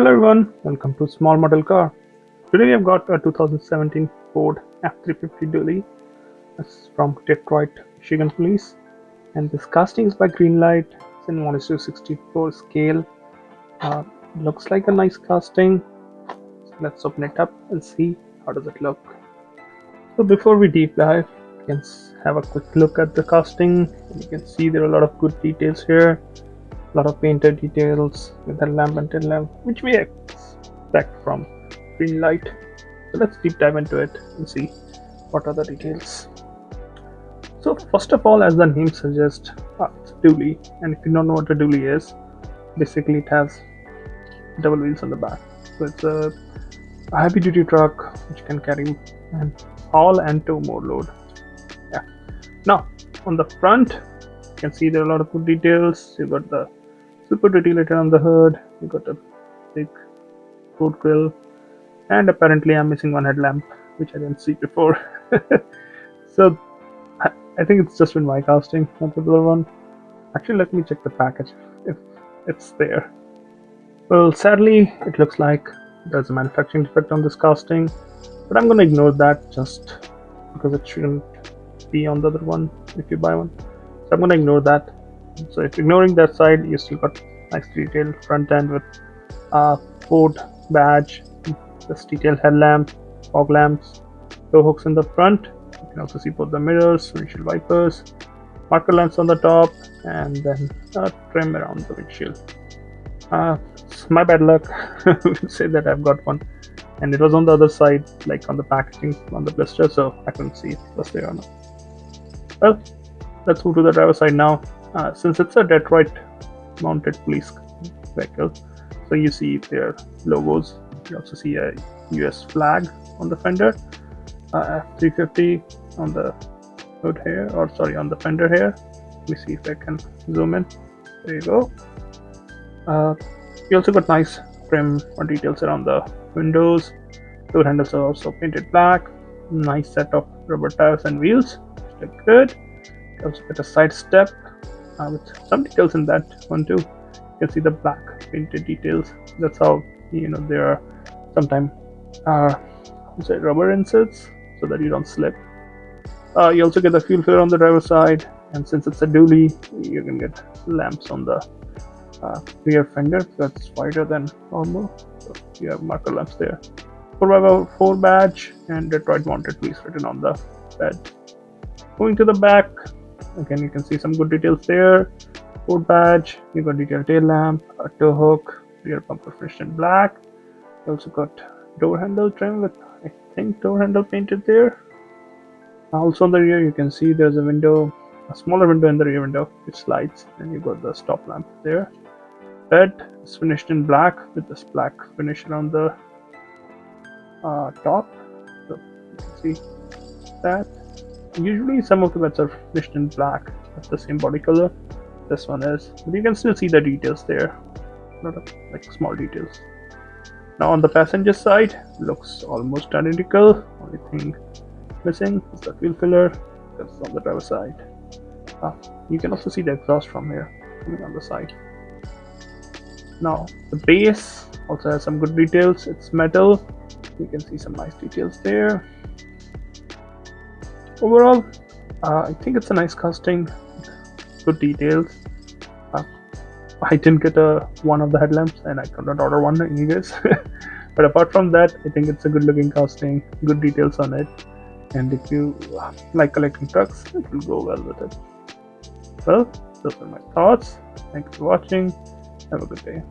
Hello everyone, welcome to Small Model Car. Today we have got a 2017 Ford F350 Dually. It's from Detroit, Michigan Police. And this casting is by Greenlight. It's in 1:64 scale. Uh, Looks like a nice casting. So let's open it up and see how does it look. So before we deep dive, you can have a quick look at the casting. You can see there are a lot of good details here. A lot of painted details with the lamp and tail lamp, which we expect from Greenlight. So let's deep dive into it and see what are the details. So first of all, as the name suggests, it's a dually, and if you don't know what a dually is, basically it has double wheels on the back. So it's a heavy-duty truck which can carry an haul and tow more load. Yeah. Now on the front, you can see there are a lot of good details. You got the super detail on the hood. You got a big road grill, and apparently I'm missing one headlamp, which I didn't see before. So I think it's just in my casting, not the other one. Actually, let me check the package if it's there. Well, sadly, it looks like there's a manufacturing defect on this casting, but I'm gonna ignore that just because it shouldn't be on the other one if you buy one. So I'm gonna ignore that. So if ignoring that side, you still got nice detailed front end with Ford badge, this detailed headlamp, fog lamps, tow hooks in the front. You can also see both the mirrors, windshield wipers, marker lamps on the top, and then a trim around the windshield. It's my bad luck to say that I've got one, and it was on the other side, like on the packaging, on the blister, so I couldn't see if it was there or not. Well, let's move to the driver's side now. Since it's a Detroit mounted police vehicle, so you see their logos. You also see a US flag on the fender, F350 on the hood here, or sorry, on the fender here. Let me see if I can zoom in. There you go. You also got nice trim or details around the windows. Door handles are also painted black. Nice set of rubber tires and wheels, which look good. You also get a side step with some details in that one too. You can see the black painted details. That's how there are sometimes rubber inserts so that you don't slip. You also get the fuel filler on the driver's side, and since it's a dually, you can get lamps on the rear fender that's wider than normal. So you have marker lamps there. 4x4 badge and Detroit mounted police written on the bed. Going to the back, again you can see some good details there. Ford badge, you got detailed tail lamp, a tow hook, rear bumper finished in black. You also got door handle trim with, I think, door handle painted there. Also on the rear you can see there's a smaller window in the rear window which slides, and you got the stop lamp there. Bed is finished in black with this black finish around the top, so you can see that. Usually some of the beds are finished in black, that's the same body color. This one is, but you can still see the details there, a lot of like small details. Now on the passenger side, looks almost identical. Only thing missing is the fuel filler, that's on the driver's side. You can also see the exhaust from here coming on the side. Now the base also has some good details. It's metal. You can see some nice details there. Overall, I think it's a nice casting, good details. I didn't get one of the headlamps, and I could not order one anyways. But apart from that, I think it's a good looking casting, good details on it, and if you like collecting trucks, it will go well with it. Well, those are my thoughts. Thanks for watching. Have a good day.